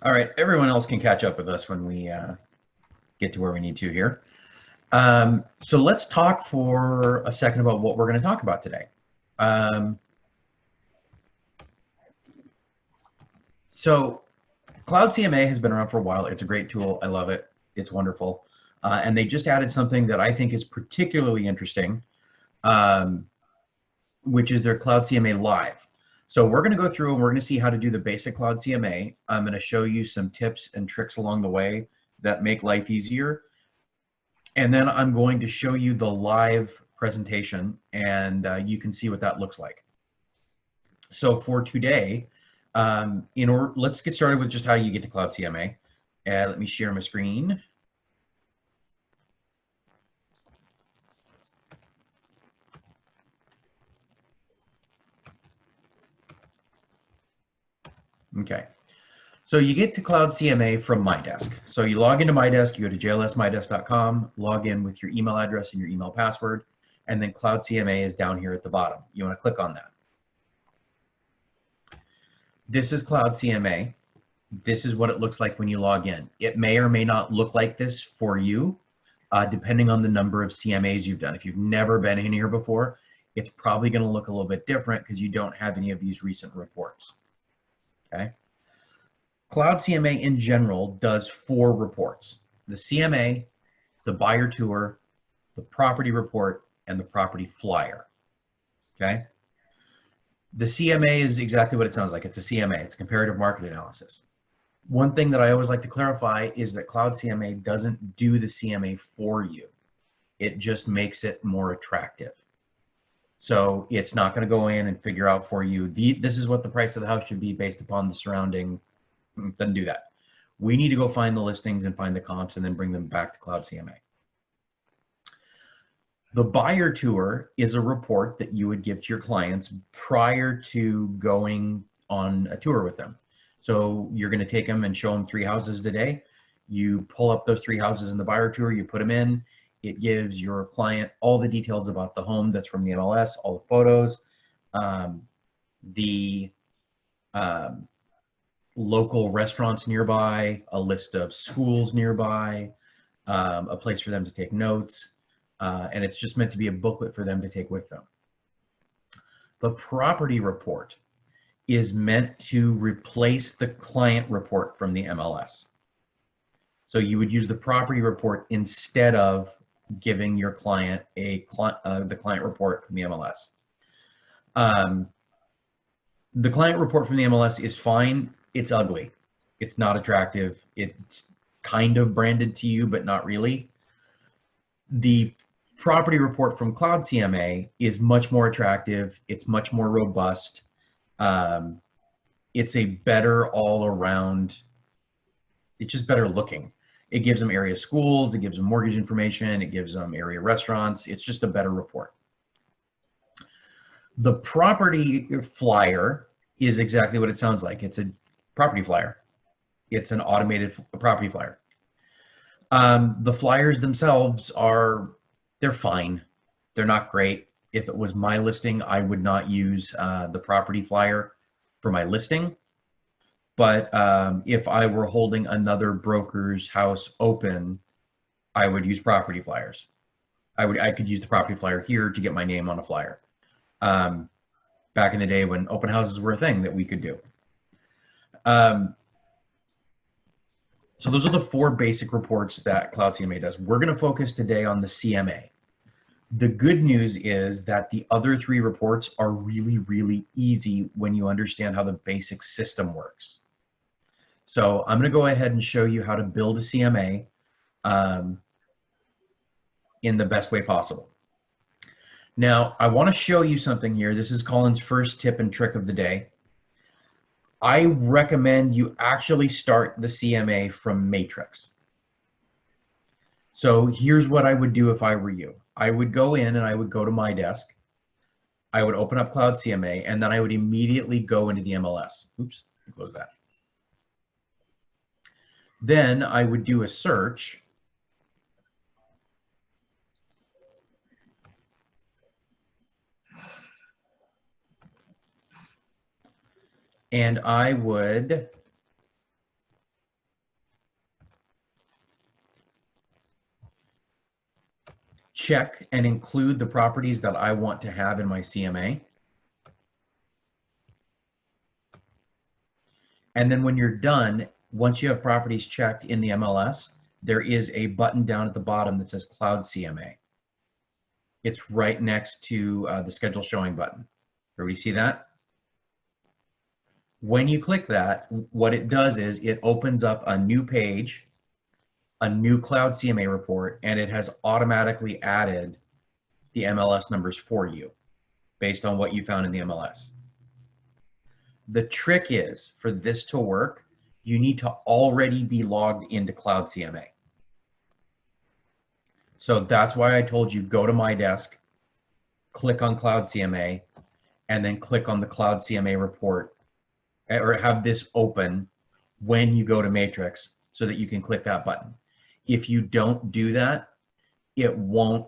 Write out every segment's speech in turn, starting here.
All right, everyone else can catch up with us when we get to where we need to here. So let's talk for a second about what we're going to talk about today. So Cloud CMA has been around for a while. It's a great tool. I love it. It's wonderful. And they just added something that I think is particularly interesting, which is their Cloud CMA Live. So we're going to go through and we're going to see how to do the basic Cloud CMA. I'm going to show you some tips and tricks along the way that make life easier. And then I'm going to show you the live presentation, and you can see what that looks like. So for today, let's get started with just how you get to Cloud CMA. Let me share my screen. Okay. So you get to Cloud CMA from MyDesk. So you log into MyDesk, you go to jlsmydesk.com, log in with your email address and your email password, and then Cloud CMA is down here at the bottom. You want to click on that. This is Cloud CMA. This is what it looks like when you log in. It may or may not look like this for you, depending on the number of CMAs you've done. If you've never been in here before, it's probably going to look a little bit different because you don't have any of these recent reports. Okay. Cloud CMA in general does 4 reports: the CMA, the buyer tour, the property report, and the property flyer. Okay. The CMA is exactly what it sounds like. It's a CMA. It's a comparative market analysis. One thing that I always like to clarify is that Cloud CMA doesn't do the CMA for you. It just makes it more attractive. So it's not going to go in and figure out for you, this is what the price of the house should be based upon the surrounding. It doesn't do that. We need to go find the listings and find the comps and then bring them back to Cloud CMA. The buyer tour is a report that you would give to your clients prior to going on a tour with them. So you're going to take them and show them 3 houses today. You pull up those 3 houses in the buyer tour, you put them in. It gives your client all the details about the home that's from the MLS, all the photos, the local restaurants nearby, a list of schools nearby, a place for them to take notes, and it's just meant to be a booklet for them to take with them. The property report is meant to replace the client report from the MLS. So you would use the property report instead of giving your client the client report from the MLS. The client report from the MLS is fine. It's ugly. It's not attractive. It's kind of branded to you, but not really. The property report from Cloud CMA is much more attractive. It's much more robust. It's a better all around, it's just better looking. It gives them area schools, it gives them mortgage information, it gives them area restaurants. It's just a better report. The property flyer is exactly what it sounds like. It's a property flyer. It's an automated property flyer. The flyers themselves they're fine. They're not great. If it was my listing, I would not use the property flyer for my listing. But if I were holding another broker's house open, I would use property flyers. I could use the property flyer here to get my name on a flyer. Back in the day when open houses were a thing that we could do. So those are the 4 basic reports that Cloud CMA does. We're going to focus today on the CMA. The good news is that the other 3 reports are really, really easy when you understand how the basic system works. So I'm going to go ahead and show you how to build a CMA in the best way possible. Now, I want to show you something here. This is Collin's first tip and trick of the day. I recommend you actually start the CMA from Matrix. So here's what I would do if I were you. I would go in and I would go to MyDesk. I would open up Cloud CMA, and then I would immediately go into the MLS. Oops, close that. Then I would do a search. And I would check and include the properties that I want to have in my CMA. And then when you're done, once you have properties checked in the MLS, there is a button down at the bottom that says Cloud CMA. It's right next to the schedule showing button. Everybody see that? When you click that, what it does is it opens up a new page, a new Cloud CMA report, and it has automatically added the MLS numbers for you based on what you found in the MLS. The trick is, for this to work, you need to already be logged into Cloud CMA. So that's why I told you, go to My Desk, click on Cloud CMA, and then click on the Cloud CMA report, or have this open when you go to Matrix so that you can click that button. If you don't do that, it won't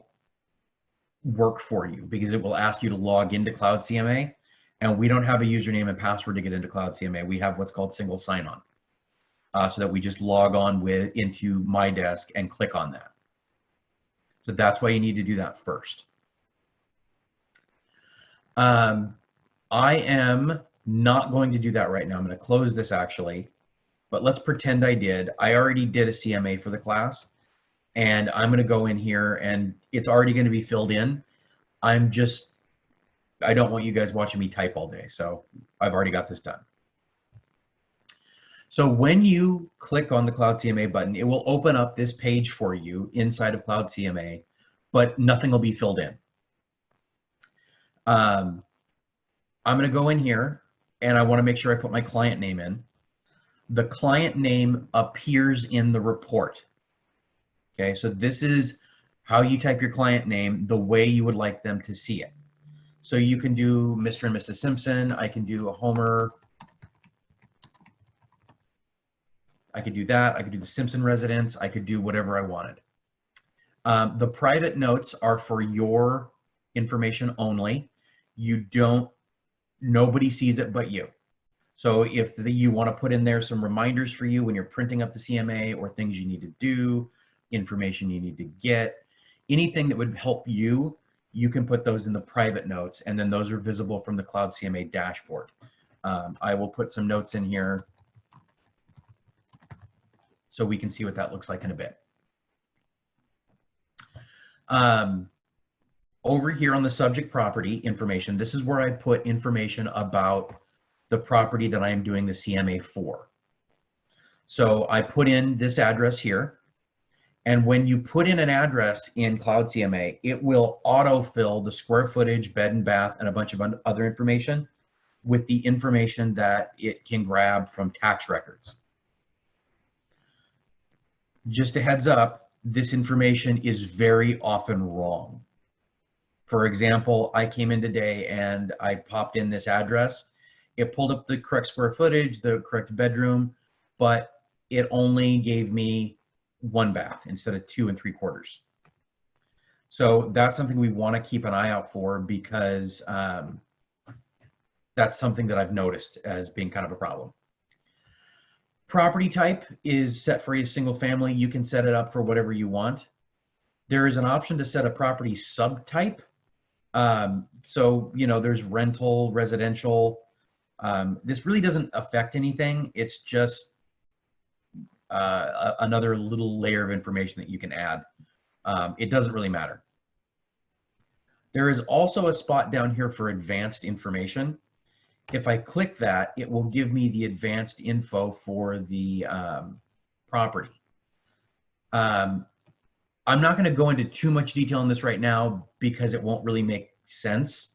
work for you because it will ask you to log into Cloud CMA, and we don't have a username and password to get into Cloud CMA. We have what's called single sign-on, so that we just log on into My Desk and click on that. So that's why you need to do that first. I am not going to do that right now. I'm going to close this actually, but let's pretend I did. I already did a CMA for the class, and I'm going to go in here and it's already going to be filled in. I don't want you guys watching me type all day, so I've already got this done. So when you click on the Cloud CMA button, it will open up this page for you inside of Cloud CMA, but nothing will be filled in. I'm going to go in here and I want to make sure I put my client name in. The client name appears in the report. Okay, so this is how you type your client name the way you would like them to see it. So you can do Mr. and Mrs. Simpson. I can do a Homer. I could do that. I could do the Simpson residence. I could do whatever I wanted. The private notes are for your information only. Nobody sees it but you. So if you want to put in there some reminders for you when you're printing up the CMA, or things you need to do, information you need to get, anything that would help you, you can put those in the private notes, and then those are visible from the Cloud CMA dashboard. I will put some notes in here so we can see what that looks like in a bit. Over here on the subject property information, this is where I put information about the property that I am doing the CMA for. So I put in this address here, and when you put in an address in Cloud CMA, it will autofill the square footage, bed and bath, and a bunch of other information with the information that it can grab from tax records. Just a heads up, this information is very often wrong. For example, I came in today and I popped in this address. It pulled up the correct square footage, the correct bedroom, but it only gave me 1 bath instead of 2 3/4. So that's something we want to keep an eye out for, because that's something that I've noticed as being kind of a problem. Property type is set for a single family. You can set it up for whatever you want. There is an option to set a property subtype. So, there's rental, residential. This really doesn't affect anything. It's just another little layer of information that you can add. It doesn't really matter. There is also a spot down here for advanced information. If I click that, it will give me the advanced info for the property. I'm not going to go into too much detail on this right now because it won't really make sense.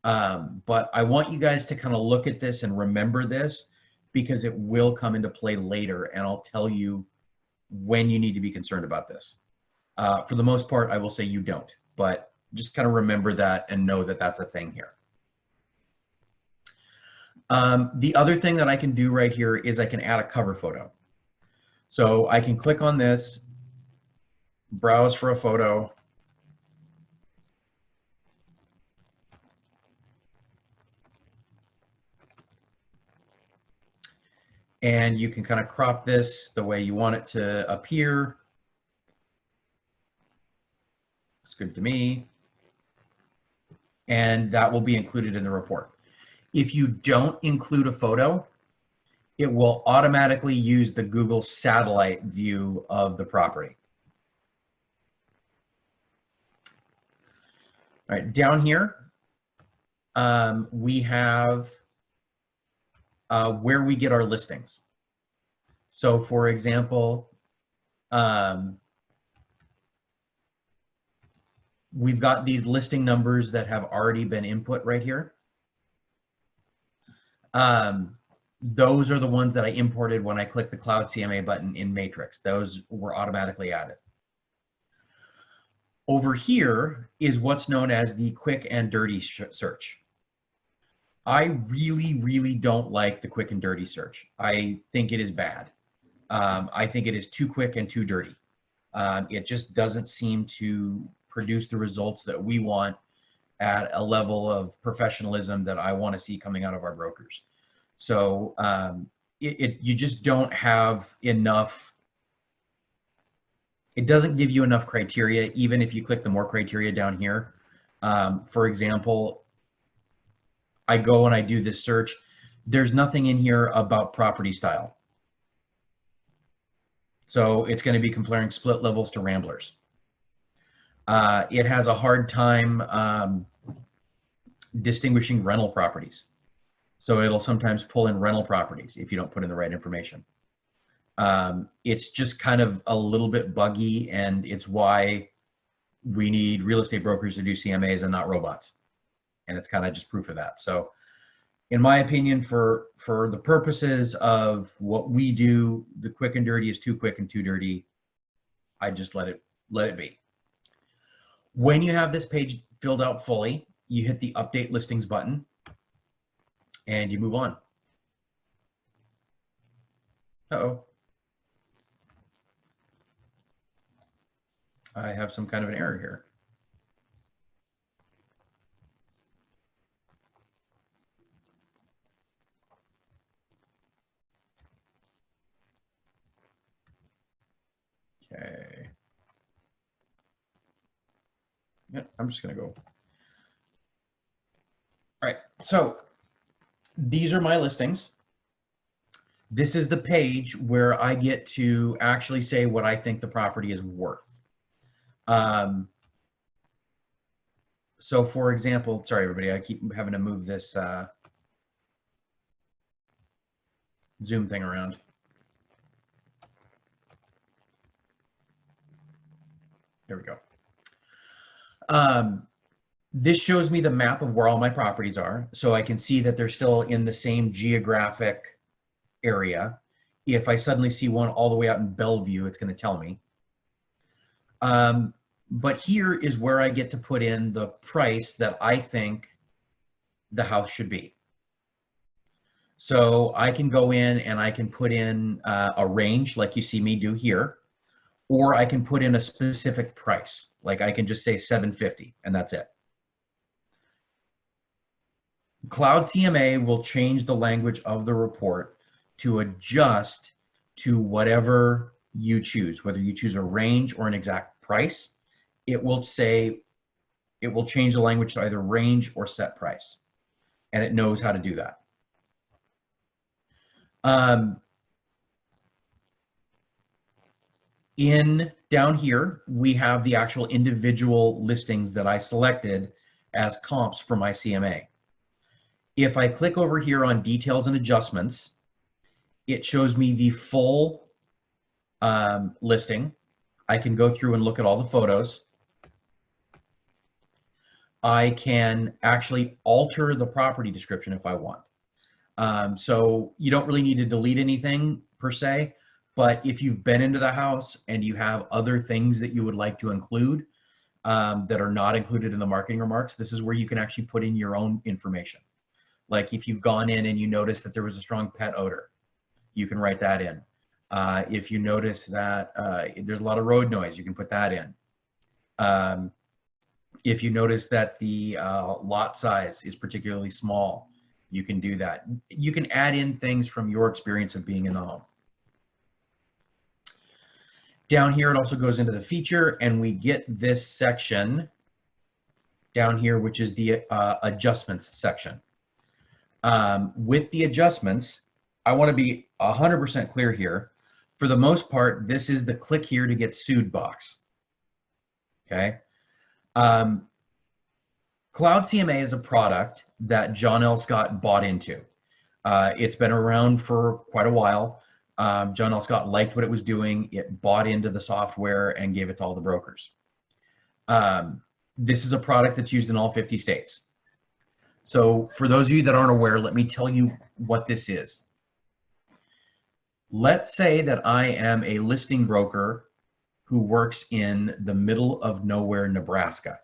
But I want you guys to kind of look at this and remember this, because it will come into play later, and I'll tell you when you need to be concerned about this. For the most part, I will say you don't, but just kind of remember that and know that that's a thing here. The other thing that I can do right here is I can add a cover photo. So I can click on this, browse for a photo. And you can kind of crop this the way you want it to appear. Looks good to me. And that will be included in the report. If you don't include a photo, it will automatically use the Google satellite view of the property. All right, down here, we have where we get our listings. So for example, we've got these listing numbers that have already been input right here. Those are the ones that I imported when I clicked the Cloud CMA button in Matrix. Those were automatically added. Over here is what's known as the quick and dirty search. I really, really don't like the quick and dirty search. I think it is bad. I think it is too quick and too dirty. It just doesn't seem to produce the results that we want at a level of professionalism that I want to see coming out of our brokers. So you just don't have enough. It doesn't give you enough criteria, even if you click the more criteria down here. For example, I go and I do this search. There's nothing in here about property style. So it's going to be comparing split levels to ramblers. It has a hard time distinguishing rental properties. So it'll sometimes pull in rental properties if you don't put in the right information. It's just kind of a little bit buggy, and it's why we need real estate brokers to do CMAs and not robots. And it's kind of just proof of that. So in my opinion, for the purposes of what we do, the quick and dirty is too quick and too dirty. I just let it be. When you have this page filled out fully, you hit the update listings button and you move on. Uh-oh. I have some kind of an error here. Okay. Yeah, I'm just gonna go. All right, so these are my listings. This is the page where I get to actually say what I think the property is worth. So for example, sorry everybody, I keep having to move this Zoom thing around. There we go. This shows me the map of where all my properties are, so I can see that they're still in the same geographic area. If I suddenly see one all the way out in Bellevue, it's going to tell me. But here is where I get to put in the price that I think the house should be. So I can go in and I can put in a range like you see me do here, or I can put in a specific price. Like I can just say $750 and that's it. Cloud CMA will change the language of the report to adjust to whatever you choose, whether you choose a range or an exact price. It will change the language to either range or set price, and it knows how to do that. Down here, we have the actual individual listings that I selected as comps for my CMA. If I click over here on details and adjustments, it shows me the full listing. I can go through and look at all the photos. I can actually alter the property description if I want. So you don't really need to delete anything per se, but if you've been into the house and you have other things that you would like to include that are not included in the marketing remarks, this is where you can actually put in your own information. Like if you've gone in and you notice that there was a strong pet odor, you can write that in. If you notice that there's a lot of road noise, you can put that in. If you notice that the lot size is particularly small, you can do that. You can add in things from your experience of being in the home. Down here, it also goes into the feature, and we get this section down here, which is the adjustments section. With the adjustments, I want to be 100% clear here. For the most part, this is the click here to get sued box. Okay. Cloud CMA is a product that John L. Scott bought into. It's been around for quite a while. John L. Scott liked what it was doing. It bought into the software and gave it to all the brokers. This is a product that's used in all 50 states. So for those of you that aren't aware, let me tell you what this is. Let's say that I am a listing broker who works in the middle of nowhere, Nebraska.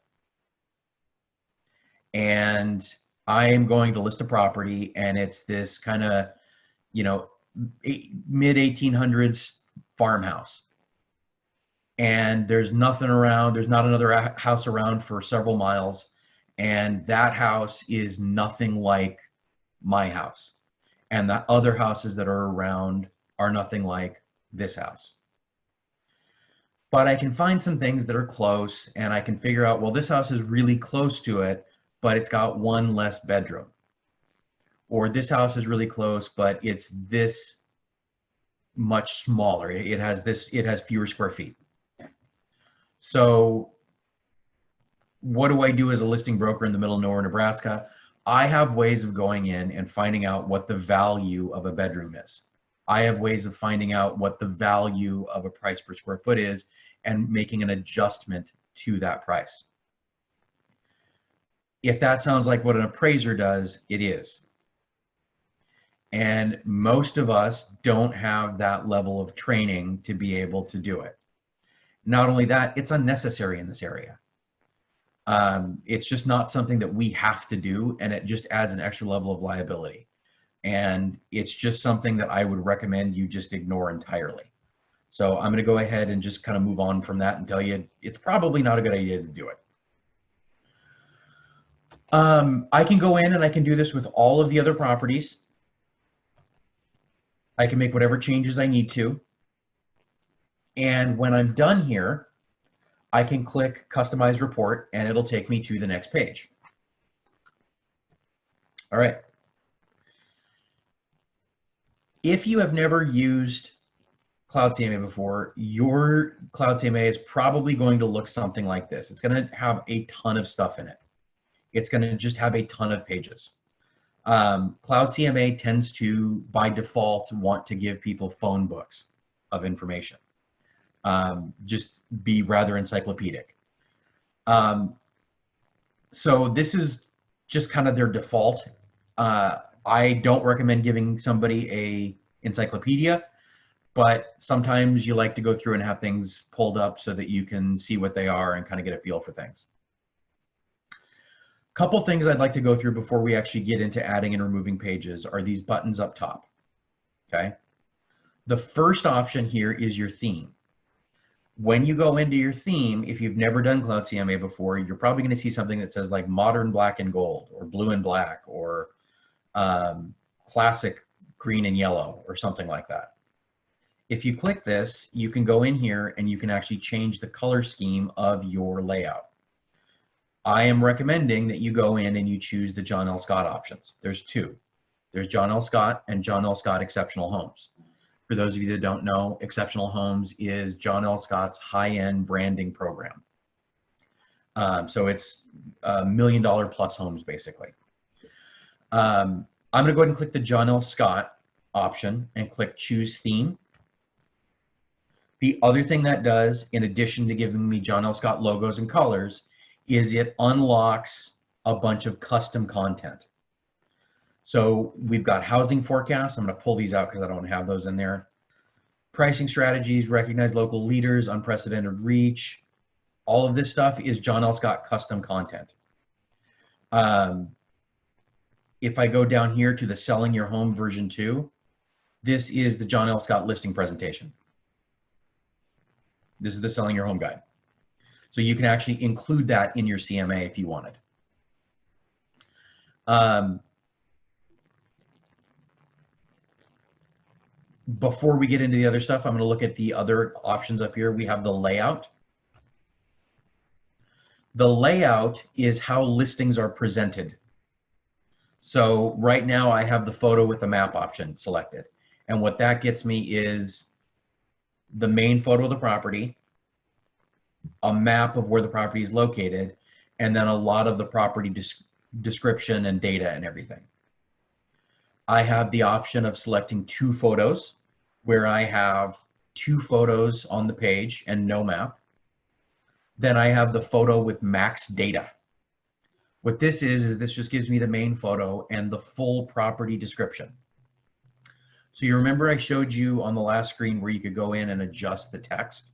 And I am going to list a property, and it's this kind of, you know, mid 1800s farmhouse. And there's nothing around, there's not another house around for several miles. And that house is nothing like my house. And the other houses that are around are nothing like this house. But I can find some things that are close, and I can figure out, well, this house is really close to it, but it's got one less bedroom. Or this house is really close, but it's this much smaller. It has fewer square feet. So what do I do as a listing broker in the middle of nowhere, Nebraska? I have ways of going in and finding out what the value of a bedroom is. I have ways of finding out what the value of a price per square foot is and making an adjustment to that price. If that sounds like what an appraiser does, it is. And most of us don't have that level of training to be able to do it. Not only that, it's unnecessary in this area. It's just not something that we have to do, and it just adds an extra level of liability. And it's just something that I would recommend you just ignore entirely. So I'm going to go ahead and just kind of move on from that and tell you it's probably not a good idea to do it. I can go in and I can do this with all of the other properties. I can make whatever changes I need to. And when I'm done here, I can click Customize Report, and it'll take me to the next page. All right. If you have never used Cloud CMA before, your Cloud CMA is probably going to look something like this. It's going to have a ton of stuff in it. It's going to just have a ton of pages. Cloud CMA tends to, by default, want to give people phone books of information. Just be rather encyclopedic. So this is just kind of their default. I don't recommend giving somebody a encyclopedia, but sometimes you like to go through and have things pulled up so that you can see what they are and kind of get a feel for things. Couple things I'd like to go through before we actually get into adding and removing pages are these buttons up top. Okay. The first option here is your theme. When you go into your theme, if you've never done Cloud CMA before, you're probably going to see something that says like modern black and gold, or blue and black, or classic green and yellow, or something like that. If you click this, you can go in here and you can actually change the color scheme of your layout. I am recommending that you go in and you choose the John L. Scott options. There's two. There's John L. Scott and John L. Scott Exceptional Homes. For those of you that don't know, Exceptional Homes is John L. Scott's high-end branding program. So it's $1 million plus homes, basically. I'm going to go ahead and click the John L. Scott option and click Choose Theme. The other thing that does, in addition to giving me John L. Scott logos and colors, is it unlocks a bunch of custom content. So we've got housing forecasts. I'm going to pull these out because I don't have those in there. Pricing strategies, recognize local leaders, unprecedented reach. All of this stuff is John L. Scott custom content. If I go down here to the Selling Your Home version 2, this is the John L. Scott listing presentation. This is the Selling Your Home guide. So you can actually include that in your CMA if you wanted. Before we get into the other stuff, I'm going to look at the other options up here. We have the layout. The layout is how listings are presented. So right now I have the photo with the map option selected. And what that gets me is the main photo of the property, a map of where the property is located, and then a lot of the property description and data and everything. I have the option of selecting 2 photos, where I have 2 photos on the page and no map. Then I have the photo with max data. What this is this just gives me the main photo and the full property description. So you remember I showed you on the last screen where you could go in and adjust the text.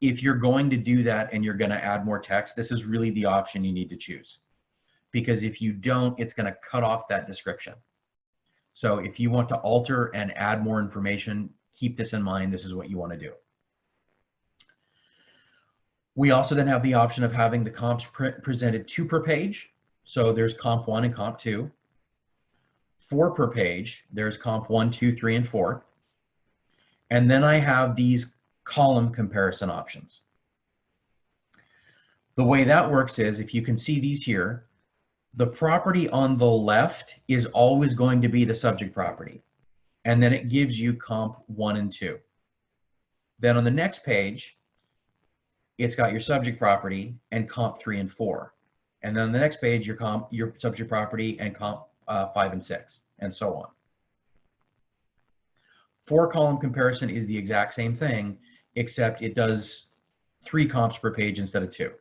If you're going to do that and you're going to add more text, this is really the option you need to choose. Because if you don't, it's going to cut off that description. So if you want to alter and add more information, keep this in mind. This is what you want to do. We also then have the option of having the comps presented 2 per page. So there's comp 1 and comp 2. 4 per page. There's comp 1, 2, 3, and 4. And then I have these column comparison options. The way that works is, if you can see these here, the property on the left is always going to be the subject property. And then it gives you comp 1 and 2. Then on the next page, it's got your subject property and comp 3 and 4. And then on the next page, your subject property and comp 5 and 6, and so on. 4-column comparison is the exact same thing, except it does 3 comps per page instead of 2.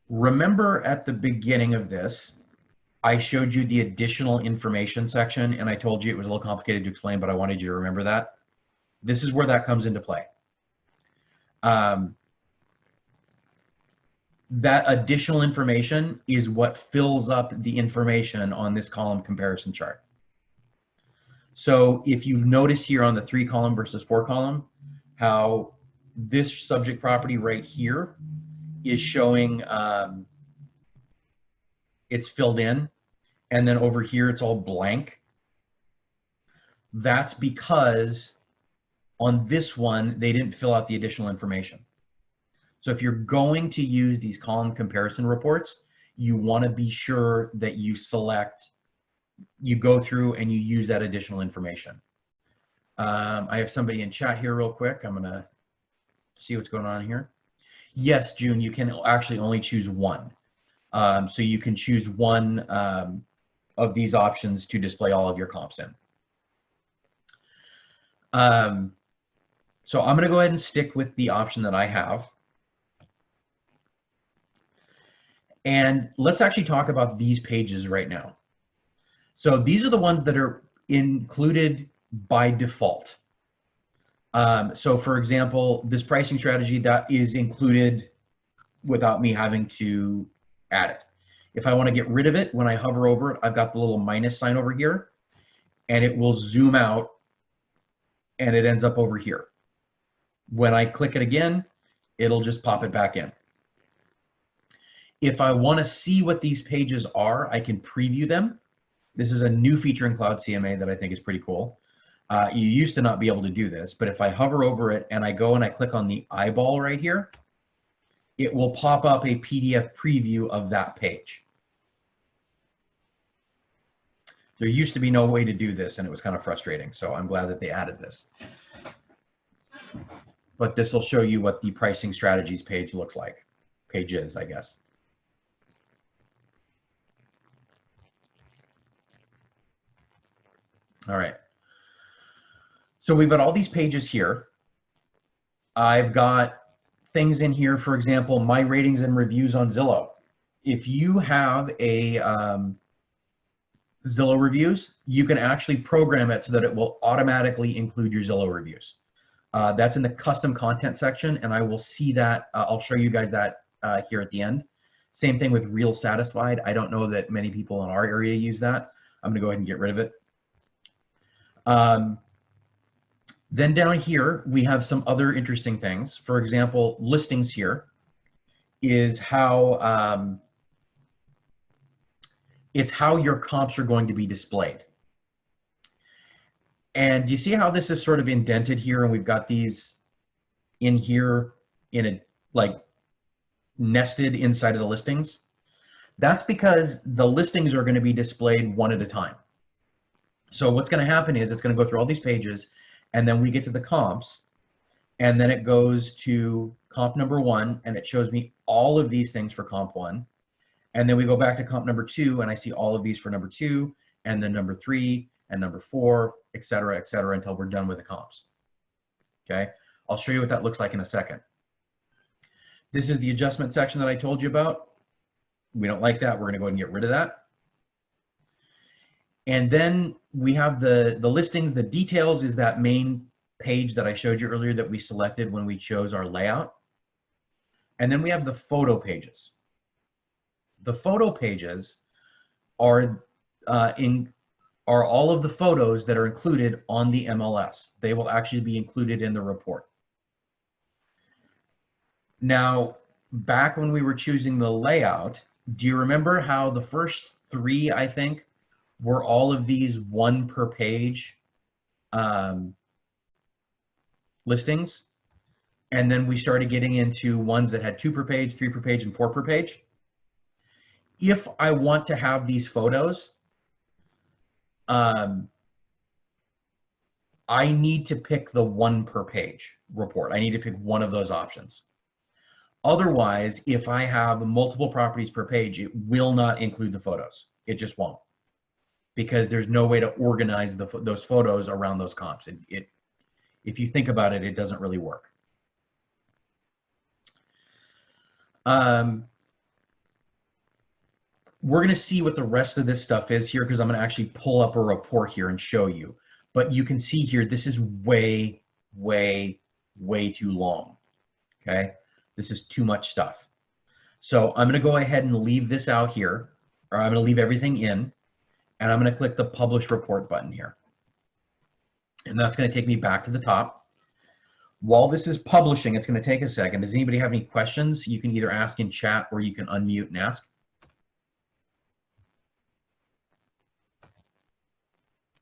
Remember at the beginning of this, I showed you the additional information section, and I told you it was a little complicated to explain, but I wanted you to remember that. This is where that comes into play. That additional information is what fills up the information on this column comparison chart. So if you notice here on the 3-column versus 4-column, how this subject property right here is showing it's filled in, and then over here it's all blank. That's because on this one, they didn't fill out the additional information. So if you're going to use these column comparison reports, you want to be sure that you go through and you use that additional information. I have somebody in chat here real quick. I'm gonna see what's going on here. Yes, June, you can actually only choose one. So you can choose one of these options to display all of your comps in. So I'm gonna go ahead and stick with the option that I have. And let's actually talk about these pages right now. So these are the ones that are included by default. So for example, this pricing strategy, that is included without me having to add it. If I want to get rid of it, when I hover over it, I've got the little minus sign over here, and it will zoom out and it ends up over here. When I click it again, it'll just pop it back in. If I want to see what these pages are, I can preview them. This is a new feature in Cloud CMA that I think is pretty cool. You used to not be able to do this, but if I hover over it and I go and I click on the eyeball right here, it will pop up a PDF preview of that page. There used to be no way to do this, and it was kind of frustrating, so I'm glad that they added this. But this will show you what the pricing strategies page looks like. Page is, I guess. All right. So we've got all these pages here. I've got things in here, for example, my ratings and reviews on Zillow. If you have a Zillow reviews, you can actually program it so that it will automatically include your Zillow reviews. That's in the custom content section, and I will see that. I'll show you guys that here at the end. Same thing with Real Satisfied. I don't know that many people in our area use that. I'm gonna go ahead and get rid of it. Then down here, we have some other interesting things. For example, listings here is how, it's how your comps are going to be displayed. And do you see how this is sort of indented here, and we've got these in here in a like nested inside of the listings? That's because the listings are going to be displayed one at a time. So what's going to happen is it's going to go through all these pages, and then we get to the comps, and then it goes to comp number 1, and it shows me all of these things for comp 1. And then we go back to comp number 2, and I see all of these for number 2, and then number 3, and number 4, et cetera, until we're done with the comps. Okay, I'll show you what that looks like in a second. This is the adjustment section that I told you about. We don't like that. We're going to go ahead and get rid of that. And then we have the listings. The details is that main page that I showed you earlier that we selected when we chose our layout. And then we have the photo pages. The photo pages are all of the photos that are included on the MLS. They will actually be included in the report. Now, back when we were choosing the layout, do you remember how the first 3, I think, were all of these 1 per page listings? And then we started getting into ones that had 2 per page, 3 per page, and 4 per page. If I want to have these photos, I need to pick the 1 per page report. I need to pick one of those options. Otherwise, if I have multiple properties per page, it will not include the photos. It just won't, because there's no way to organize those photos around those comps. If you think about it, it doesn't really work. We're going to see what the rest of this stuff is here, because I'm going to actually pull up a report here and show you. But you can see here, this is way, way, way too long. Okay, this is too much stuff. So I'm going to go ahead and leave this out here, or I'm going to leave everything in, and I'm going to click the Publish Report button here. And that's going to take me back to the top. While this is publishing, it's going to take a second. Does anybody have any questions? You can either ask in chat or you can unmute and ask.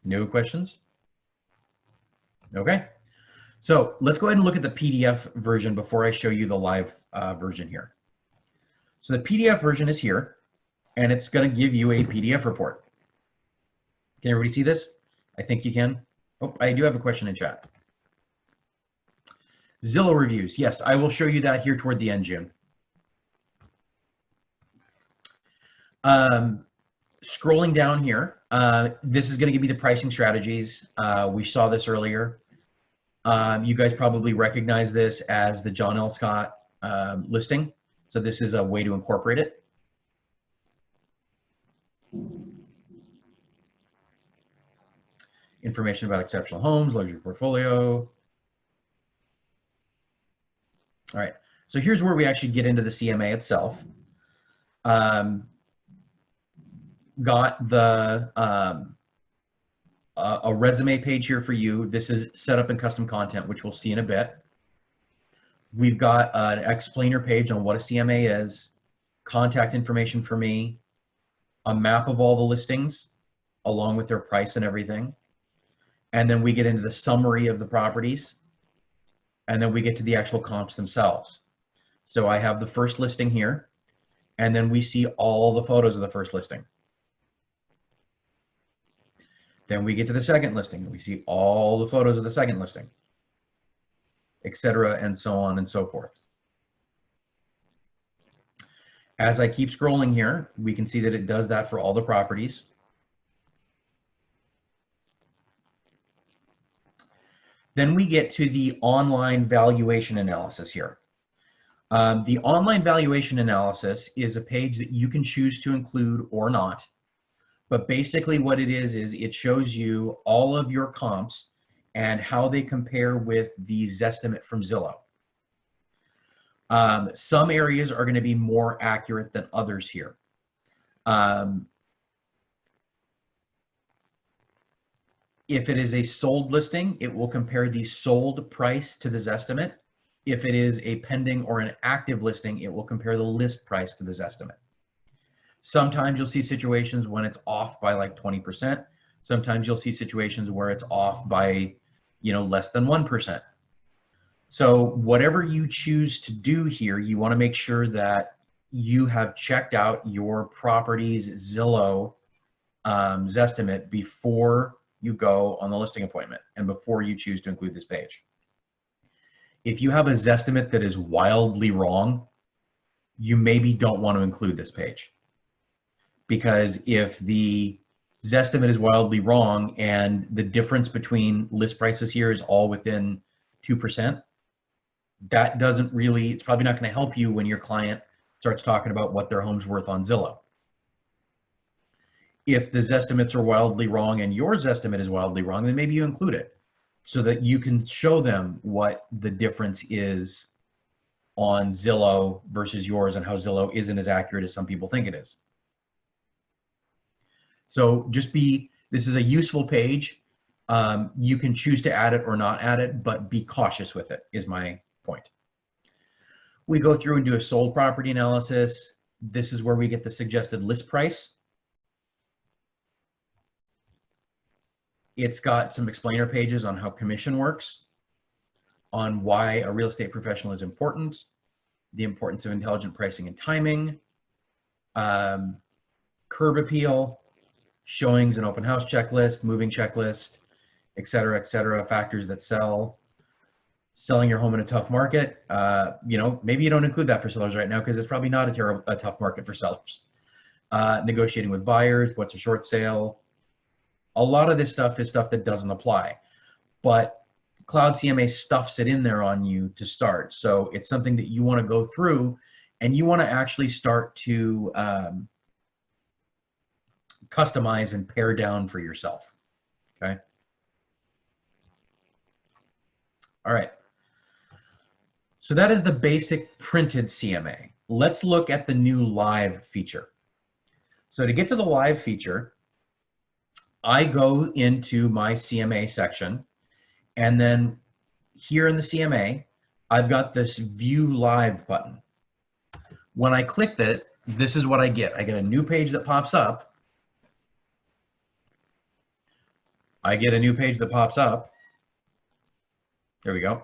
No questions? Okay. So let's go ahead and look at the PDF version before I show you the live version here. So the PDF version is here, and it's going to give you a PDF report. Can everybody see this? I think you can. Oh, I do have a question in chat. Zillow reviews. Yes, I will show you that here toward the end, June. Scrolling down here, this is going to give you the pricing strategies. We saw this earlier. You guys probably recognize this as the John L. Scott listing. So this is a way to incorporate it. Information about exceptional homes, luxury portfolio. All right, so here's where we actually get into the CMA itself. Got the a resume page here for you. This is setup and custom content, which we'll see in a bit. We've got an explainer page on what a CMA is, contact information for me, a map of all the listings along with their price and everything. And then we get into the summary of the properties. And then we get to the actual comps themselves. So I have the first listing here, and then we see all the photos of the first listing. Then we get to the second listing, and we see all the photos of the second listing, etc., and so on and so forth. As I keep scrolling here, we can see that it does that for all the properties. Then we get to the online valuation analysis here. The online valuation analysis is a page that you can choose to include or not. But basically what it is it shows you all of your comps and how they compare with the Zestimate from Zillow. Some areas are going to be more accurate than others here. If it is a sold listing, it will compare the sold price to the Zestimate. If it is a pending or an active listing, it will compare the list price to the Zestimate. Sometimes you'll see situations when it's off by like 20%. Sometimes you'll see situations where it's off by, less than 1%. So whatever you choose to do here, you want to make sure that you have checked out your property's Zillow Zestimate before you go on the listing appointment and before you choose to include this page. If you have a Zestimate that is wildly wrong, you maybe don't want to include this page. Because if the Zestimate is wildly wrong and the difference between list prices here is all within 2%, that doesn't really, it's probably not going to help you when your client starts talking about what their home's worth on Zillow. If the Zestimates are wildly wrong and your Zestimate is wildly wrong, then maybe you include it so that you can show them what the difference is on Zillow versus yours and how Zillow isn't as accurate as some people think it is. So this is a useful page. You can choose to add it or not add it, but be cautious with it is my point. We go through and do a sold property analysis. This is where we get the suggested list price. It's got some explainer pages on how commission works, on why a real estate professional is important, the importance of intelligent pricing and timing, curb appeal, showings and open house checklist, moving checklist, et cetera, factors that selling your home in a tough market. Maybe you don't include that for sellers right now because it's probably not a tough market for sellers. Negotiating with buyers, what's a short sale. A lot of this stuff is stuff that doesn't apply, but Cloud CMA stuffs it in there on you to start. So it's something that you want to go through and you want to actually start to customize and pare down for yourself, okay? All right. So that is the basic printed CMA. Let's look at the new live feature. So to get to the live feature, I go into my CMA section, and then here in the CMA, I've got this View Live button. When I click this, this is what I get. I get a new page that pops up. There we go.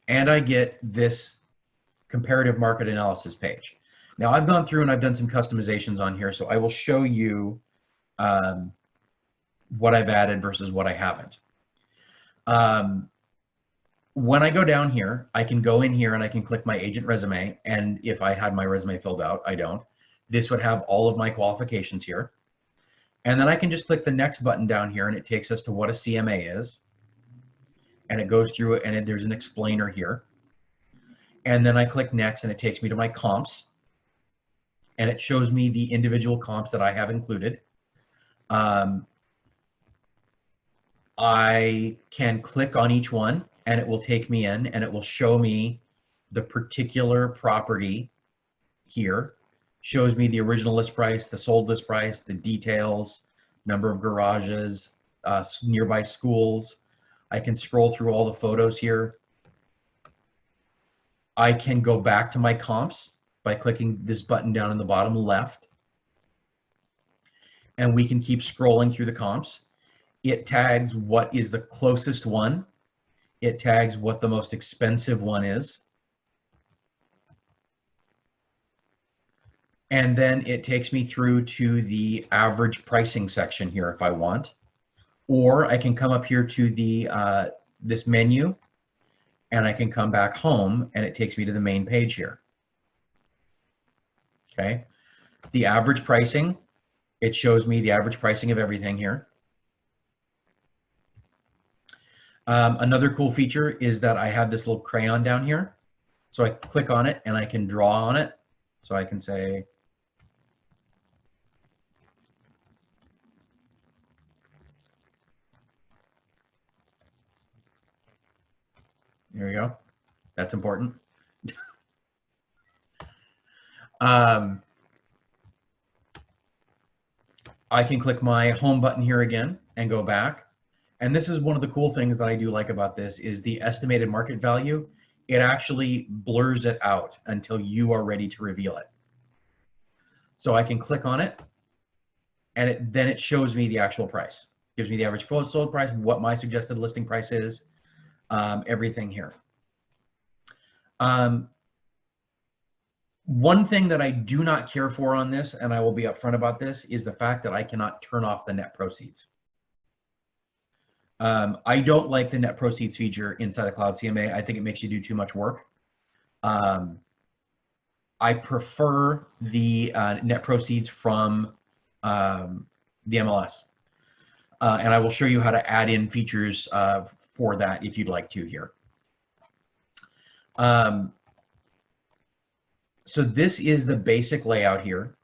And I get this comparative market analysis page. Now I've gone through and I've done some customizations on here, so I will show you what I've added versus what I haven't. When I go down here, I can go in here and I can click my agent resume, and if I had my resume filled out, I don't. This would have all of my qualifications here. And then I can just click the next button down here and it takes us to what a CMA is. And it goes through it and there's an explainer here. And then I click next and it takes me to my comps. And it shows me the individual comps that I have included. I can click on each one and it will take me in and it will show me the particular property here. Shows me the original list price, the sold list price, the details, number of garages, nearby schools. I can scroll through all the photos here. I can go back to my comps by clicking this button down in the bottom left. And we can keep scrolling through the comps. It tags what is the closest one. It tags what the most expensive one is. And then it takes me through to the average pricing section here if I want. Or I can come up here to the this menu and I can come back home and it takes me to the main page here. Okay. The average pricing, it shows me the average pricing of everything here. Another cool feature is that I have this little crayon down here. So I click on it and I can draw on it. So I can say, there we go. That's important. I can click my home button here again and go back. And this is one of the cool things that I do like about this is the estimated market value. It actually blurs it out until you are ready to reveal it. So I can click on it and then it shows me the actual price. Gives me the average sold price, what my suggested listing price is, everything here. One thing that I do not care for on this, and I will be upfront about this, is the fact that I cannot turn off the net proceeds. I don't like the net proceeds feature inside of Cloud CMA. I think it makes you do too much work. I prefer the net proceeds from the MLS. And I will show you how to add in features for that if you'd like to here. So this is the basic layout here.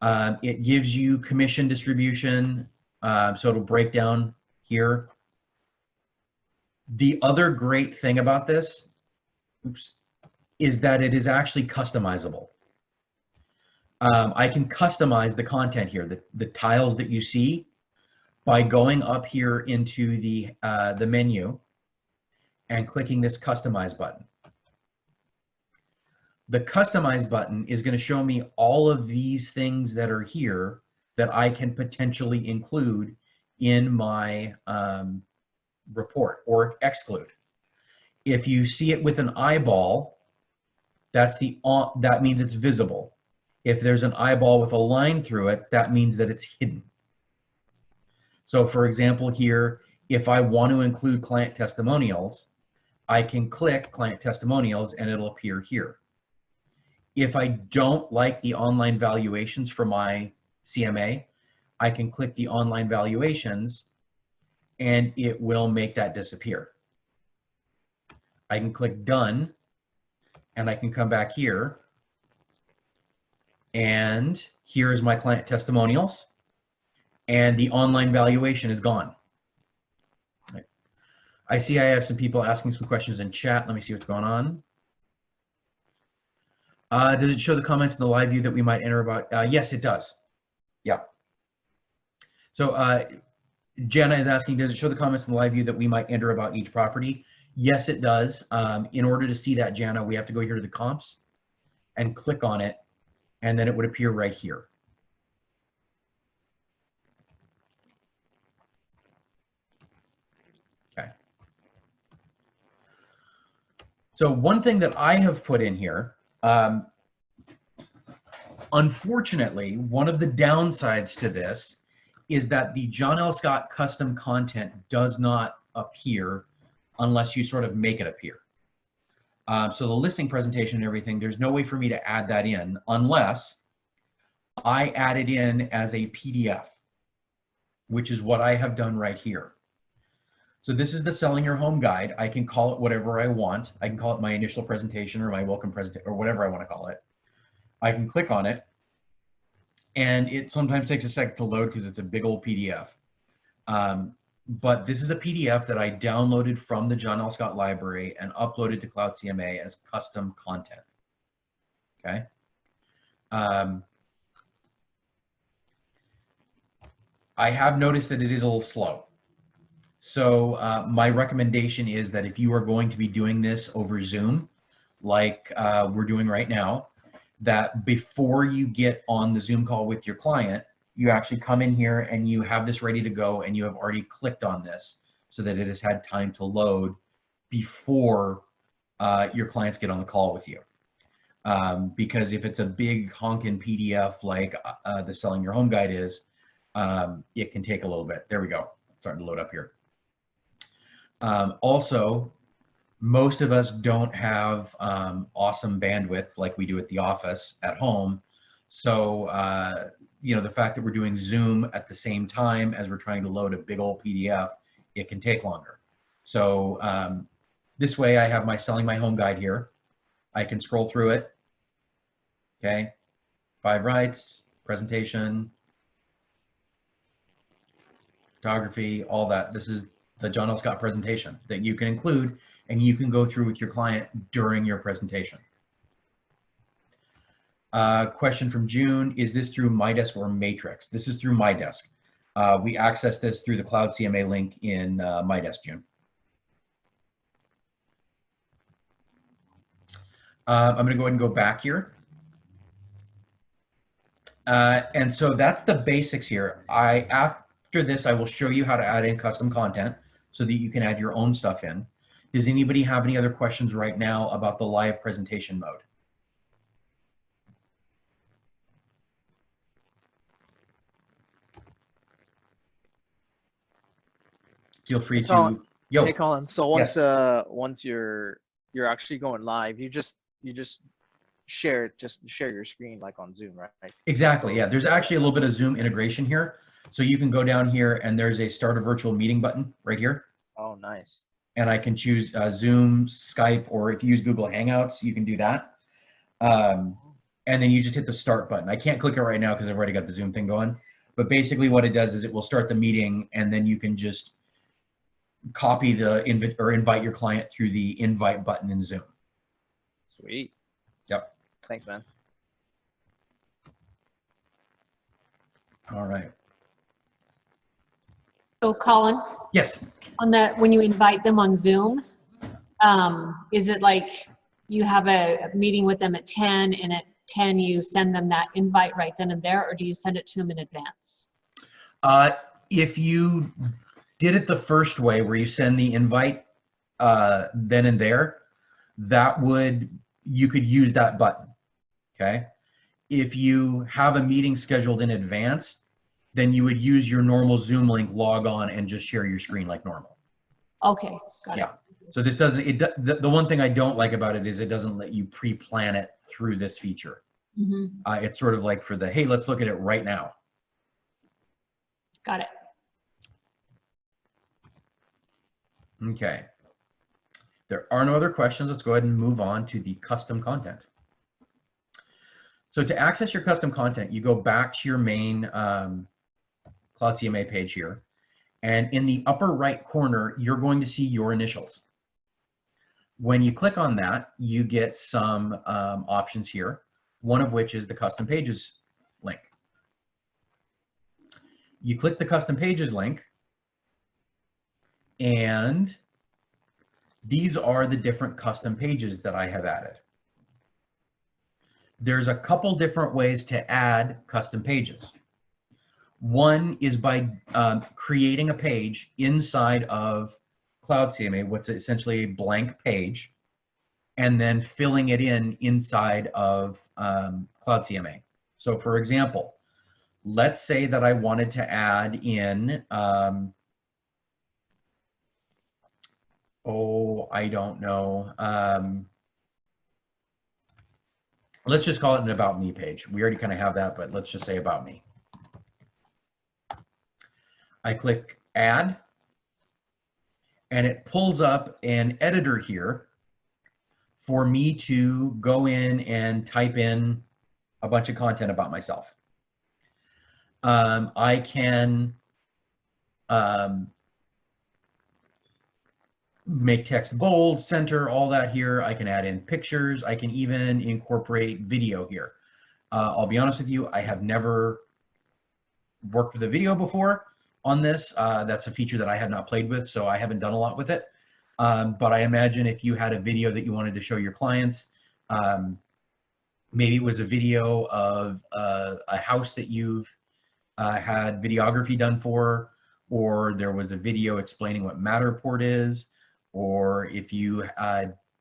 It gives you commission distribution, so it'll break down here. The other great thing about this, is that it is actually customizable. I can customize the content here, the tiles that you see, by going up here into the menu and clicking this Customize button. The Customize button is going to show me all of these things that are here that I can potentially include in my report or exclude. If you see it with an eyeball, that means it's visible. If there's an eyeball with a line through it, that means that it's hidden. So for example here, if I want to include client testimonials, I can click client testimonials and it'll appear here. If I don't like the online valuations for my CMA, I can click the online valuations and it will make that disappear. I can click done and I can come back here and here is my client testimonials and the online valuation is gone. Right. I see I have some people asking some questions in chat. Let me see what's going on. Does it show the comments in the live view that we might enter about? Yes, it does. Yeah. So Jenna is asking, does it show the comments in the live view that we might enter about each property? Yes, it does. In order to see that, Jana, we have to go here to the comps and click on it, and then it would appear right here. Okay. So one thing that I have put in here, unfortunately, one of the downsides to this is that the John L. Scott custom content does not appear unless you sort of make it appear. So the listing presentation and everything, there's no way for me to add that in unless I add it in as a PDF, which is what I have done right here. So this is the Selling Your Home Guide. I can call it whatever I want. I can call it my initial presentation or my welcome presentation or whatever I want to call it. I can click on it and it sometimes takes a second to load because it's a big old PDF. But this is a PDF that I downloaded from the John L. Scott library and uploaded to Cloud CMA as custom content. Okay. I have noticed that it is a little slow. So my recommendation is that if you are going to be doing this over Zoom, like we're doing right now, that before you get on the Zoom call with your client, you actually come in here and you have this ready to go and you have already clicked on this so that it has had time to load before your clients get on the call with you. Because if it's a big honkin' PDF like the Selling Your Home Guide is, it can take a little bit. There we go, starting to load up here. Also, most of us don't have awesome bandwidth like we do at the office at home. So, you know, the fact that we're doing Zoom at the same time as we're trying to load a big old PDF, it can take longer. So this way I have my Selling My Home Guide here. I can scroll through it. Okay, 5 rights, presentation, photography, all that. This is the John L. Scott presentation that you can include and you can go through with your client during your presentation. Question from June, is this through MyDesk or Matrix? This is through MyDesk. We access this through the Cloud CMA link in MyDesk, June. I'm gonna go ahead and go back here. And so that's the basics here. After this, I will show you how to add in custom content so that you can add your own stuff in. Does anybody have any other questions right now about the live presentation mode? Feel free Hey, Colin. to, yo, Hey, Colin. So yes, once you're actually going live, you just share it, just share your screen like on Zoom, right? Just exactly. go. Yeah, there's actually a little bit of Zoom integration here. So you can go down here and there's a start a virtual meeting button right here. Oh, nice. And I can choose Zoom, Skype, or if you use Google Hangouts, you can do that. And then you just hit the start button. I can't click it right now because I've already got the Zoom thing going. But basically what it does is it will start the meeting and then you can just copy the invite or invite your client through the invite button in Zoom. Sweet. Yep. Thanks, man. All right. So Colin, Yes. on that, when you invite them on Zoom, is it like you have a meeting with them at 10 and at 10 you send them that invite right then and there, or do you send it to them in advance? If you did it the first way where you send the invite then and there, you could use that button, okay? If you have a meeting scheduled in advance, then you would use your normal Zoom link, log on, and just share your screen like normal. Okay, got Yeah. it. So this doesn't, the one thing I don't like about it is it doesn't let you pre-plan it through this feature. Mm-hmm. It's sort of like for the, hey, let's look at it right now. Got it. Okay. There are no other questions. Let's go ahead and move on to the custom content. So to access your custom content, you go back to your main Cloud CMA page here. And in the upper right corner, you're going to see your initials. When you click on that, you get some options here, one of which is the custom pages link. You click the custom pages link, and these are the different custom pages that I have added. There's a couple different ways to add custom pages. One is by creating a page inside of Cloud CMA, what's essentially a blank page, and then filling it in inside of Cloud CMA. So for example, let's say that I wanted to add in, I don't know. Let's just call it an About Me page. We already kind of have that, but let's just say About Me. I click Add, and it pulls up an editor here for me to go in and type in a bunch of content about myself. I can make text bold, center, all that here. I can add in pictures. I can even incorporate video here. I'll be honest with you, I have never worked with a video before on this. That's a feature that I have not played with, so I haven't done a lot with it. But I imagine if you had a video that you wanted to show your clients, maybe it was a video of a house that you've had videography done for, or there was a video explaining what Matterport is, or if you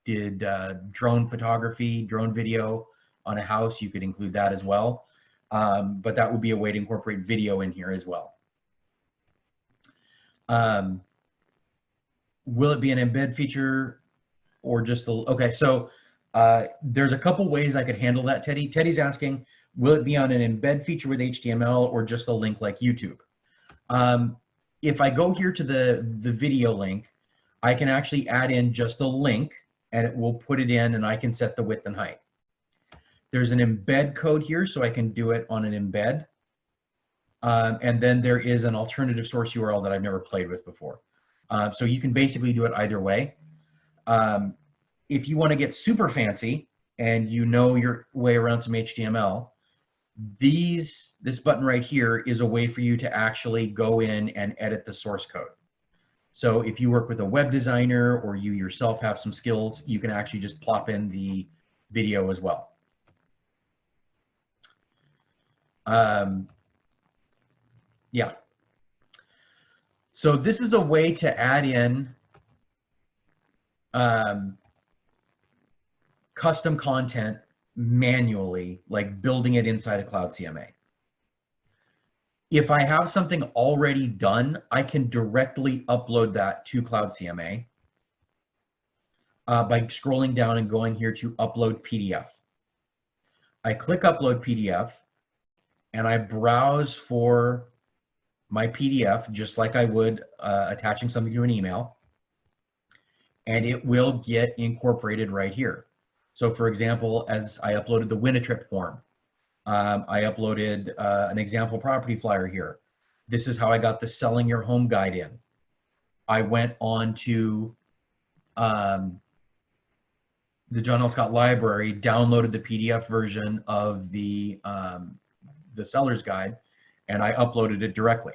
did drone photography, drone video on a house, you could include that as well. But that would be a way to incorporate video in here as well. Will it be an embed feature or just the, okay, so there's a couple ways I could handle that, Teddy. Teddy's asking, will it be on an embed feature with HTML or just a link like YouTube? If I go here to the video link, I can actually add in just a link and it will put it in and I can set the width and height. There's an embed code here, so I can do it on an embed. And then there is an alternative source URL that I've never played with before. So you can basically do it either way. If you want to get super fancy and you know your way around some HTML, this button right here is a way for you to actually go in and edit the source code. So if you work with a web designer or you yourself have some skills, you can actually just plop in the video as well. Yeah. So this is a way to add in custom content manually, like building it inside of Cloud CMA. If I have something already done, I can directly upload that to Cloud CMA by scrolling down and going here to upload PDF. I click upload PDF and I browse for my PDF just like I would attaching something to an email, and it will get incorporated right here. So for example, as I uploaded the win a trip form, I uploaded an example property flyer here. This is how I got the selling your home guide in. I went on to the John L. Scott Library, downloaded the PDF version of the seller's guide, and I uploaded it directly.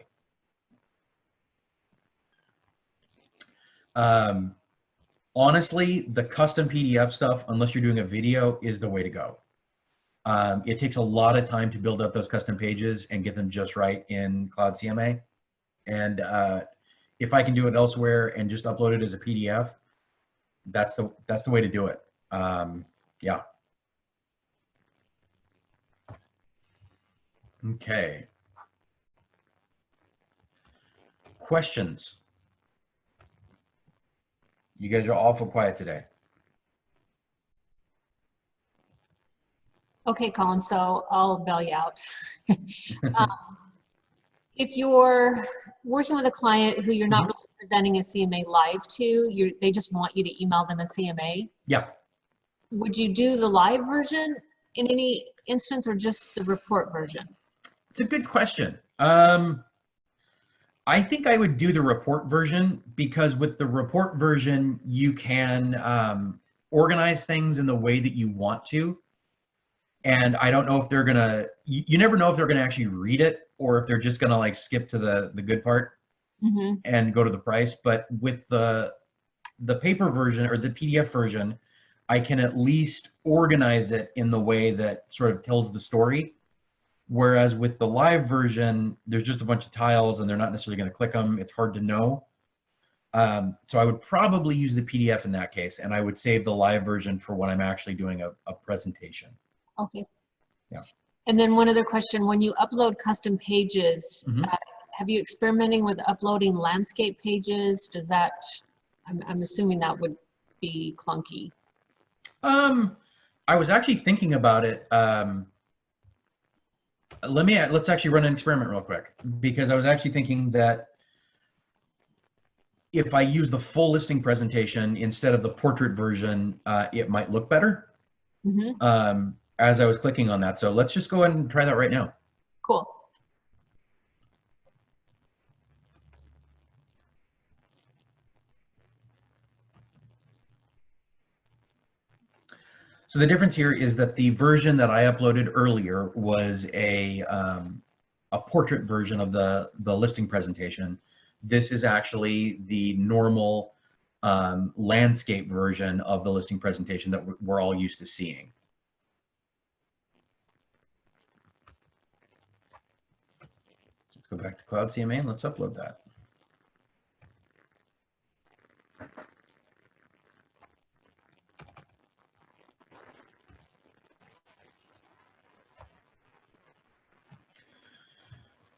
Honestly, the custom PDF stuff, unless you're doing a video, is the way to go. It takes a lot of time to build up those custom pages and get them just right in Cloud CMA. And if I can do it elsewhere and just upload it as a PDF, that's the way to do it. Yeah. Okay. Questions? You guys are awful quiet today. Okay, Colin, so I'll bail you out. If you're working with a client who you're not really presenting a CMA live to, they just want you to email them a CMA. Yeah. Would you do the live version in any instance or just the report version? It's a good question. I think I would do the report version because with the report version, you can organize things in the way that you want to. And I don't know if they're gonna, you never know if they're gonna actually read it or if they're just gonna like skip to the good part and go to the price. But with the paper version or the PDF version, I can at least organize it in the way that sort of tells the story. Whereas with the live version, there's just a bunch of tiles and they're not necessarily going to click them. It's hard to know. So I would probably use the PDF in that case, and I would save the live version for when I'm actually doing a presentation. Okay. Yeah. And then one other question, when you upload custom pages, have you experimenting with uploading landscape pages? Does that, I'm assuming that would be clunky. I was actually thinking about it. Let's actually run an experiment real quick, because I was actually thinking that if I use the full listing presentation instead of the portrait version, it might look better as I was clicking on that. So let's just go ahead and try that right now. Cool. So the difference here is that the version that I uploaded earlier was a portrait version of the listing presentation. This is actually the normal landscape version of the listing presentation that we're all used to seeing. Let's go back to Cloud CMA and let's upload that.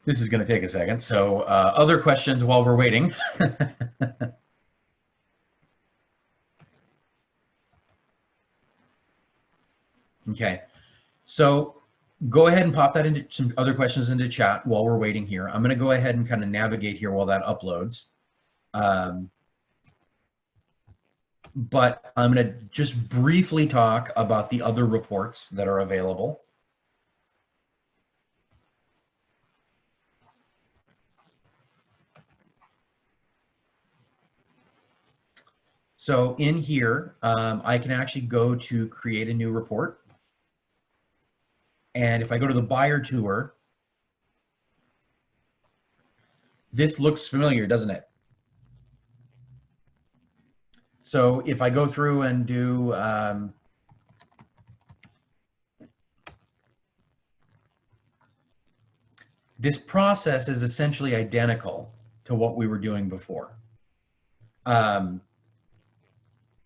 This is going to take a second. So other questions while we're waiting. Okay, so go ahead and pop that into some other questions into chat while we're waiting here. I'm going to go ahead and kind of navigate here while that uploads. But I'm going to just briefly talk about the other reports that are available. So in here, I can actually go to create a new report. And if I go to the buyer tour, this looks familiar, doesn't it? So if I go through and do, This process is essentially identical to what we were doing before.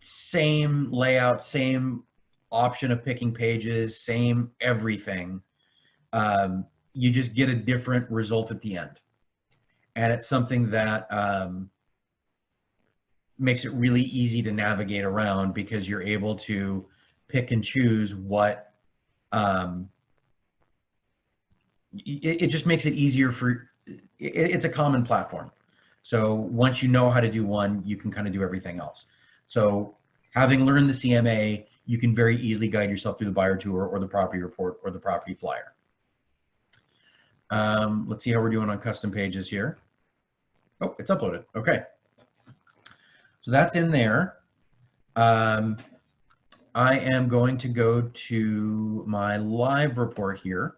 Same layout, same option of picking pages, same everything. You just get a different result at the end. And it's something that makes it really easy to navigate around because you're able to pick and choose what, it just makes it easier for, it's a common platform. So once you know how to do one, you can kind of do everything else. So having learned the CMA, you can very easily guide yourself through the buyer tour or the property report or the property flyer. Let's see how we're doing on custom pages here. Oh, it's uploaded. Okay. So that's in there. I am going to go to my live report here.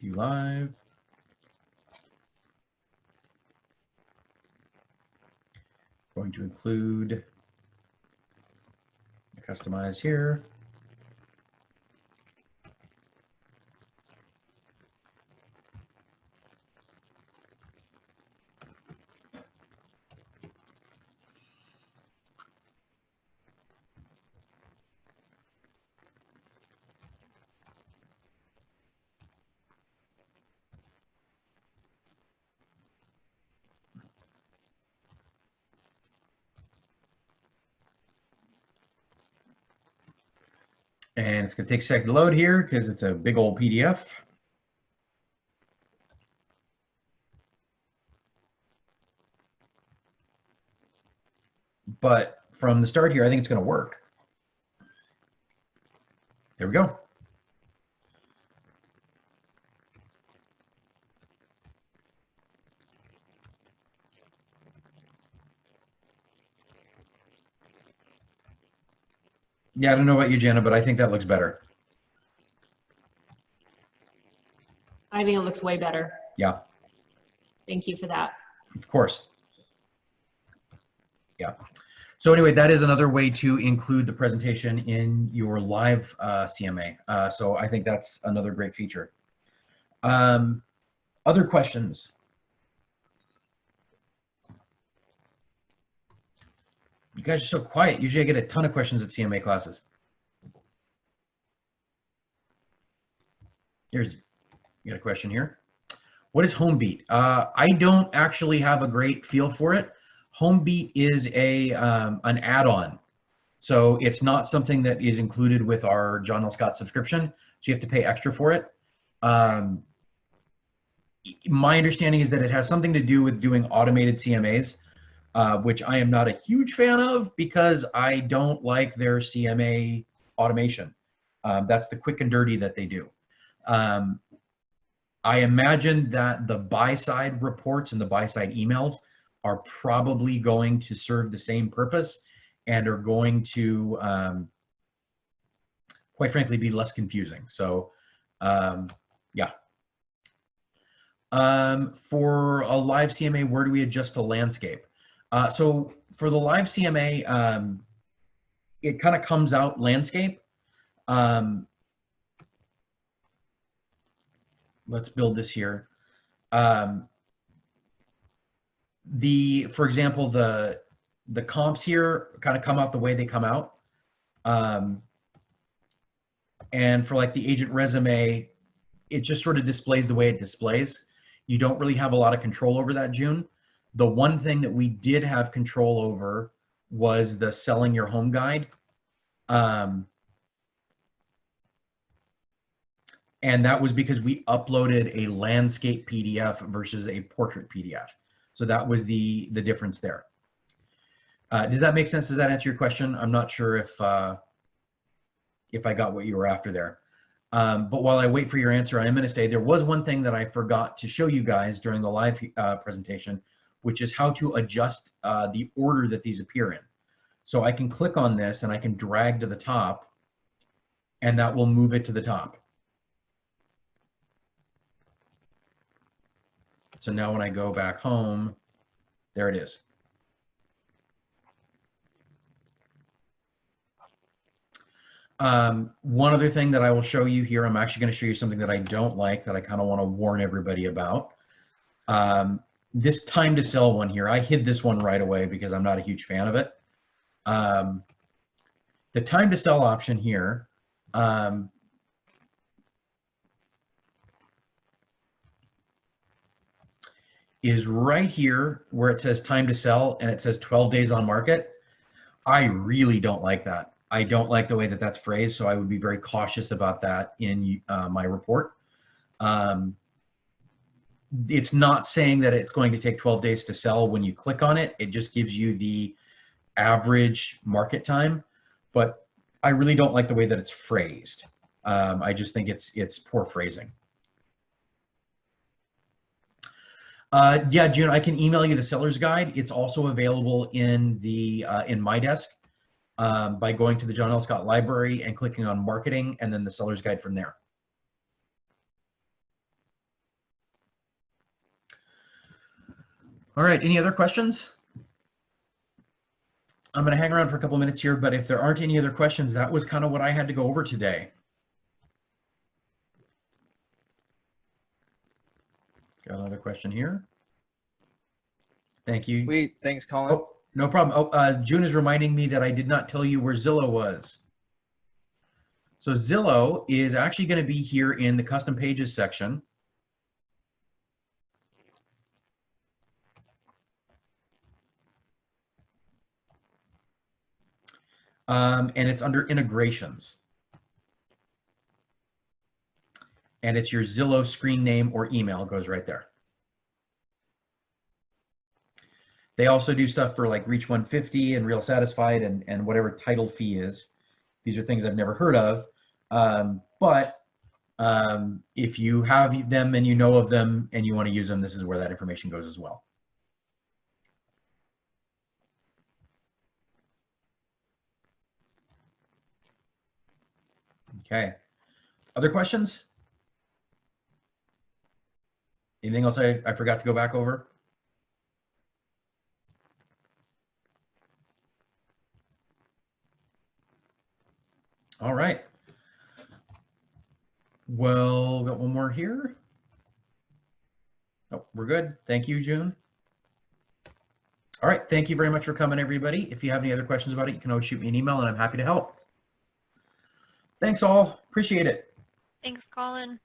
View live. Going to include customize here. And it's going to take a second to load here because it's a big old PDF. But from the start here, I think it's going to work. There we go. Yeah, I don't know about you, Jenna, but I think that looks better. I think it looks way better. Yeah. Thank you for that. Of course. Yeah. So anyway, that is another way to include the presentation in your live CMA. So I think that's another great feature. Other questions? You guys are so quiet. Usually I get a ton of questions at CMA classes. You got a question here. What is HomeBeat? I don't actually have a great feel for it. HomeBeat is an add-on. So it's not something that is included with our John L. Scott subscription. So you have to pay extra for it. My understanding is that it has something to do with doing automated CMAs, which I am not a huge fan of because I don't like their CMA automation. That's the quick and dirty that they do. I imagine that the buy-side reports and the buy-side emails are probably going to serve the same purpose and are going to, quite frankly, be less confusing. So, yeah. For a live CMA, where do we adjust the landscape? So for the live CMA, it kind of comes out landscape. Let's build this here. For example, the comps here kind of come out the way they come out. And for like the agent resume, it just sort of displays the way it displays. You don't really have a lot of control over that, June. The one thing that we did have control over was the selling your home guide. And that was because we uploaded a landscape PDF versus a portrait PDF. So that was the difference there. Does that make sense? Does that answer your question? I'm not sure if I got what you were after there. But while I wait for your answer, I'm going to say there was one thing that I forgot to show you guys during the live presentation, which is how to adjust the order that these appear in. So I can click on this and I can drag to the top, and that will move it to the top. So now when I go back home, there it is. One other thing that I will show you here, I'm actually going to show you something that I don't like, that I kind of want to warn everybody about. This time to sell one here, I hid this one right away because I'm not a huge fan of it. The time to sell option here, is right here where it says time to sell and it says 12 days on market. I really don't like that. I don't like the way that that's phrased, so I would be very cautious about that in my report. It's not saying that it's going to take 12 days to sell when you click on it. It just gives you the average market time, but I really don't like the way that it's phrased. I just think it's poor phrasing. Yeah, June, I can email you the seller's guide. It's also available in the in my desk by going to the John L. Scott Library and clicking on marketing, and then the seller's guide from there. All right, any other questions? I'm going to hang around for a couple of minutes here, but if there aren't any other questions, that was kind of what I had to go over today. Got another question here. Thank you. Thanks, Collin. Oh, no problem. Oh, June is reminding me that I did not tell you where Zillow was. So Zillow is actually going to be here in the custom pages section. And it's under integrations. And it's your Zillow screen name or email goes right there. They also do stuff for like Reach 150 and Real Satisfied and whatever title fee is. These are things I've never heard of. But if you have them and you know of them and you want to use them, this is where that information goes as well. Okay. Other questions? Anything else I forgot to go back over? All right. Well, got one more here. Oh, we're good. Thank you, June. All right. Thank you very much for coming, everybody. If you have any other questions about it, you can always shoot me an email and I'm happy to help. Thanks all. Appreciate it. Thanks, Collin.